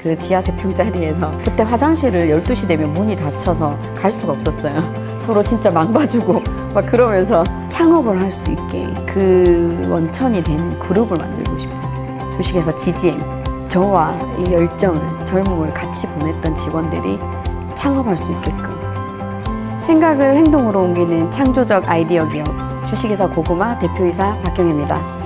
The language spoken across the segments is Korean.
그 지하 3평짜리에서 그때 화장실을 12시 되면 문이 닫혀서 갈 수가 없었어요. 서로 진짜 망봐주고 막 그러면서 창업을 할 수 있게 그 원천이 되는 그룹을 만들고 싶어요. 주식회사 GGM. 저와 이 열정을, 젊음을 같이 보냈던 직원들이 창업할 수 있게끔 생각을 행동으로 옮기는 창조적 아이디어 기업 주식회사 고구마 대표이사 박경혜입니다.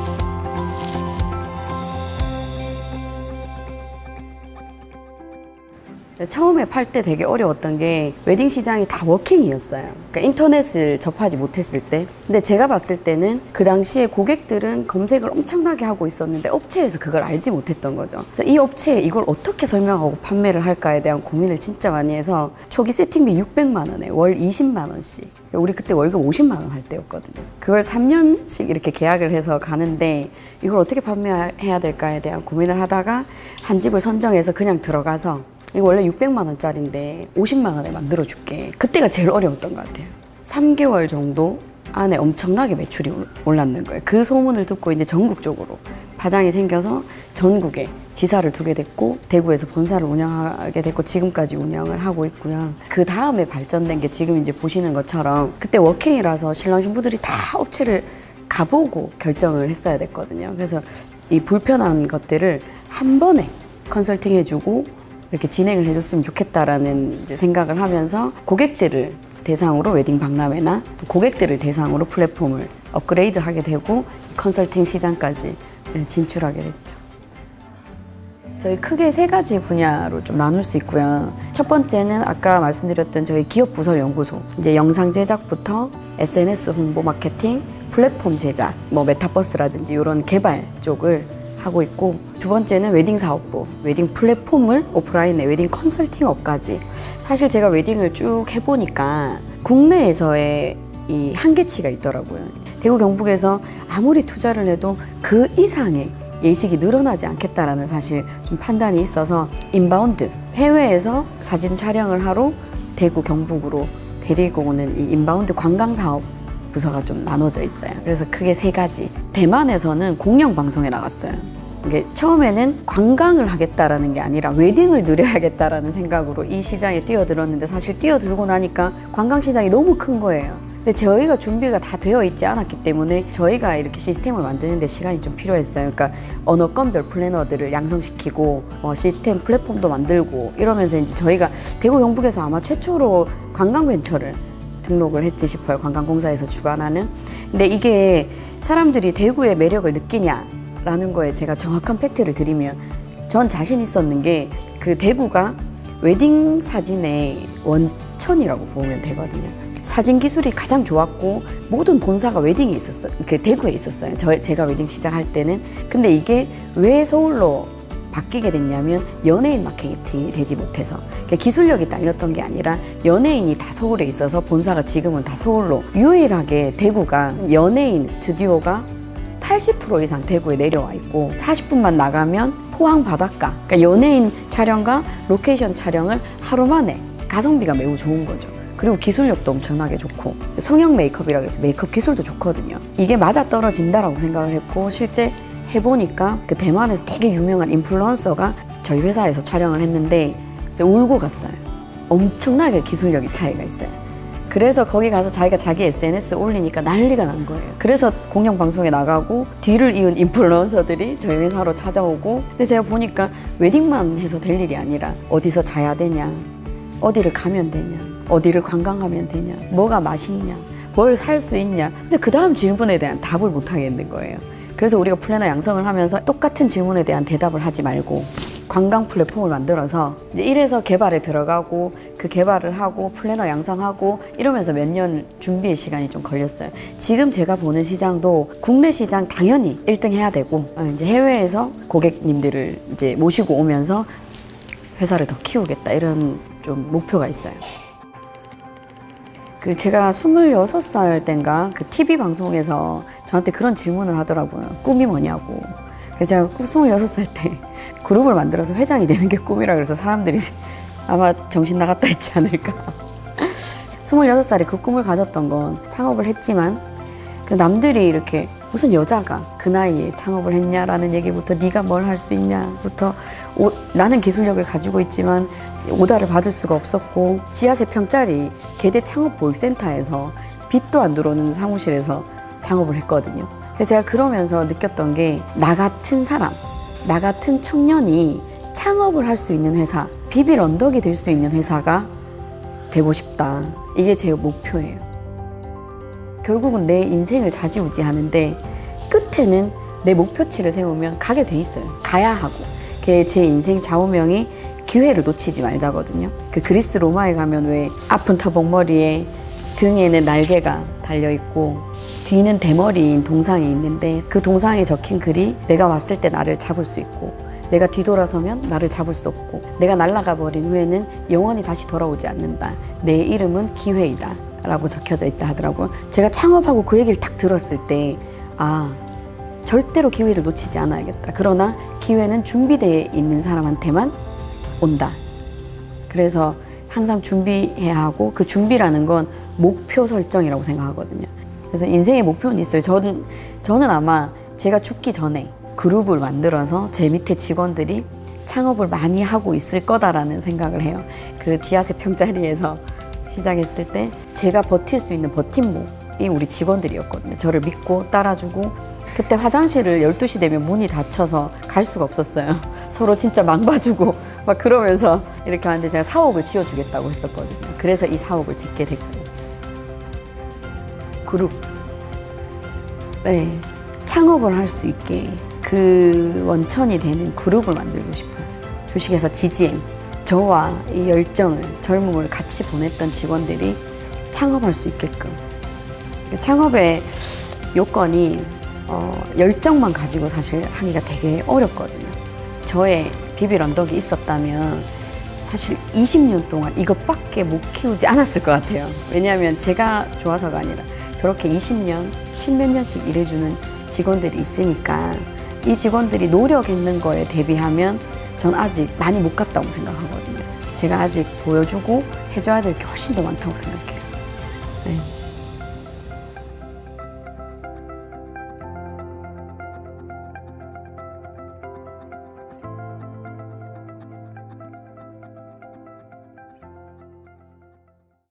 처음에 팔 때 되게 어려웠던 게 웨딩 시장이 다 워킹이었어요. 그러니까 인터넷을 접하지 못했을 때. 근데 제가 봤을 때는 그 당시에 고객들은 검색을 엄청나게 하고 있었는데 업체에서 그걸 알지 못했던 거죠. 그래서 이 업체에 이걸 어떻게 설명하고 판매를 할까에 대한 고민을 진짜 많이 해서 초기 세팅비 600만 원에 월 20만 원씩. 우리 그때 월급 50만 원 할 때였거든요. 그걸 3년씩 이렇게 계약을 해서 가는데 이걸 어떻게 판매해야 될까에 대한 고민을 하다가 한 집을 선정해서 그냥 들어가서 이거 원래 600만 원짜리인데 50만 원에 만들어줄게. 그때가 제일 어려웠던 것 같아요. 3개월 정도 안에 엄청나게 매출이 올랐는 거예요. 그 소문을 듣고 이제 전국적으로 파장이 생겨서 전국에 지사를 두게 됐고 대구에서 본사를 운영하게 됐고 지금까지 운영을 하고 있고요. 그 다음에 발전된 게 지금 이제 보시는 것처럼 그때 워킹이라서 신랑 신부들이 다 업체를 가보고 결정을 했어야 됐거든요. 그래서 이 불편한 것들을 한 번에 컨설팅 해주고 이렇게 진행을 해줬으면 좋겠다라는 이제 생각을 하면서 고객들을 대상으로 웨딩 박람회나 고객들을 대상으로 플랫폼을 업그레이드 하게 되고 컨설팅 시장까지 진출하게 됐죠. 저희 크게 3가지 분야로 좀 나눌 수 있고요. 첫 번째는 아까 말씀드렸던 저희 기업 부설 연구소. 이제 영상 제작부터 SNS 홍보 마케팅, 플랫폼 제작, 뭐 메타버스라든지 이런 개발 쪽을 하고 있고, 두 번째는 웨딩 사업부, 웨딩 플랫폼을 오프라인에 웨딩 컨설팅업까지. 사실 제가 웨딩을 쭉 해보니까 국내에서의 이 한계치가 있더라고요. 대구 경북에서 아무리 투자를 해도 그 이상의 예식이 늘어나지 않겠다라는 사실 좀 판단이 있어서 인바운드, 해외에서 사진 촬영을 하러 대구 경북으로 데리고 오는 이 인바운드 관광사업 부서가 좀 나눠져 있어요. 그래서 크게 3가지. 대만에서는 공영방송에 나갔어요. 이게 처음에는 관광을 하겠다라는 게 아니라 웨딩을 늘려야겠다라는 생각으로 이 시장에 뛰어들었는데 사실 뛰어들고 나니까 관광 시장이 너무 큰 거예요. 근데 저희가 준비가 다 되어 있지 않았기 때문에 저희가 이렇게 시스템을 만드는 데 시간이 좀 필요했어요. 그러니까 언어권별 플래너들을 양성시키고 시스템 플랫폼도 만들고 이러면서 이제 저희가 대구 경북에서 아마 최초로 관광벤처를 등록을 했지 싶어요. 관광공사에서 주관하는. 근데 이게 사람들이 대구의 매력을 느끼냐라는 거에 제가 정확한 팩트를 드리면 전 자신 있었는 게 그 대구가 웨딩 사진의 원천이라고 보면 되거든요. 사진 기술이 가장 좋았고 모든 본사가 웨딩이 있었어요. 그 대구에 있었어요. 제가 웨딩 시작할 때는. 근데 이게 왜 서울로 바뀌게 됐냐면 연예인 마케팅이 되지 못해서 기술력이 딸렸던 게 아니라 연예인이 다 서울에 있어서 본사가 지금은 다 서울로. 유일하게 대구가 연예인 스튜디오가 80% 이상 대구에 내려와 있고 40분만 나가면 포항 바닷가, 그러니까 연예인 촬영과 로케이션 촬영을 하루 만에. 가성비가 매우 좋은 거죠. 그리고 기술력도 엄청나게 좋고 성형 메이크업이라 그래서 메이크업 기술도 좋거든요. 이게 맞아떨어진다라고 생각을 했고 실제 해보니까 그 대만에서 되게 유명한 인플루언서가 저희 회사에서 촬영을 했는데 울고 갔어요. 엄청나게 기술력이 차이가 있어요. 그래서 거기 가서 자기가 자기 SNS 올리니까 난리가 난 거예요. 그래서 공영방송에 나가고 뒤를 이은 인플루언서들이 저희 회사로 찾아오고. 근데 제가 보니까 웨딩만 해서 될 일이 아니라 어디서 자야 되냐, 어디를 가면 되냐, 어디를 관광하면 되냐, 뭐가 맛있냐, 뭘 살 수 있냐. 근데 그 다음 질문에 대한 답을 못 하겠는 거예요. 그래서 우리가 플래너 양성을 하면서 똑같은 질문에 대한 대답을 하지 말고 관광 플랫폼을 만들어서 이제 이래서 개발에 들어가고 그 개발을 하고 플래너 양성하고 이러면서 몇 년 준비의 시간이 좀 걸렸어요. 지금 제가 보는 시장도 국내 시장 당연히 1등 해야 되고 이제 해외에서 고객님들을 이제 모시고 오면서 회사를 더 키우겠다 이런 좀 목표가 있어요. 그 제가 26살 땐가 그 TV 방송에서 저한테 그런 질문을 하더라고요. 꿈이 뭐냐고. 그래서 제가 26살 때 그룹을 만들어서 회장이 되는 게 꿈이라 그래서 사람들이 아마 정신 나갔다 했지 않을까. 26살에 그 꿈을 가졌던 건 창업을 했지만 그 남들이 이렇게 무슨 여자가 그 나이에 창업을 했냐라는 얘기부터 네가 뭘 할 수 있냐부터 나는 기술력을 가지고 있지만 오다를 받을 수가 없었고 지하 3평짜리 계대 창업보육센터에서 빛도 안 들어오는 사무실에서 창업을 했거든요. 그래서 제가 그러면서 느꼈던 게 나 같은 사람, 나 같은 청년이 창업을 할 수 있는 회사, 비빌 언덕이 될 수 있는 회사가 되고 싶다. 이게 제 목표예요. 결국은 내 인생을 좌지우지하는데 끝에는 내 목표치를 세우면 가게 돼 있어요. 가야 하고. 그게 제 인생 좌우명이 기회를 놓치지 말자거든요. 그 그리스 로마에 가면 왜 아픈 터벅머리에 등에는 날개가 달려있고 뒤는 대머리인 동상이 있는데 그 동상에 적힌 글이 내가 왔을 때 나를 잡을 수 있고 내가 뒤돌아서면 나를 잡을 수 없고 내가 날아가 버린 후에는 영원히 다시 돌아오지 않는다. 내 이름은 기회이다 라고 적혀져 있다 하더라고요. 제가 창업하고 그 얘기를 딱 들었을 때 절대로 기회를 놓치지 않아야겠다. 그러나 기회는 준비되어 있는 사람한테만 온다. 그래서 항상 준비해야 하고 그 준비라는 건 목표 설정이라고 생각하거든요. 그래서 인생의 목표는 있어요. 저는 아마 제가 죽기 전에 그룹을 만들어서 제 밑에 직원들이 창업을 많이 하고 있을 거다라는 생각을 해요. 그 지하 3평짜리에서 시작했을 때 제가 버틸 수 있는 버팀목이 우리 직원들이었거든요. 저를 믿고 따라주고 그때 화장실을 12시 되면 문이 닫혀서 갈 수가 없었어요. 서로 진짜 망봐주고 막 그러면서 이렇게 하는데 제가 사옥을 지어주겠다고 했었거든요. 그래서 이 사옥을 짓게 됐고 그룹 창업을 할 수 있게 그 원천이 되는 그룹을 만들고 싶어요. 주식회사 GGM 저와 이 열정을 젊음을 같이 보냈던 직원들이 창업할 수 있게끔 창업의 요건이 열정만 가지고 사실 하기가 되게 어렵거든요. 저의 비빌 언덕이 있었다면 사실 20년 동안 이것밖에 못 키우지 않았을 것 같아요. 왜냐하면 제가 좋아서가 아니라 저렇게 20년, 10몇 년씩 일해주는 직원들이 있으니까 이 직원들이 노력했는 거에 대비하면 전 아직 많이 못 갔다고 생각하거든요. 제가 아직 보여주고 해줘야 될 게 훨씬 더 많다고 생각해요. 네.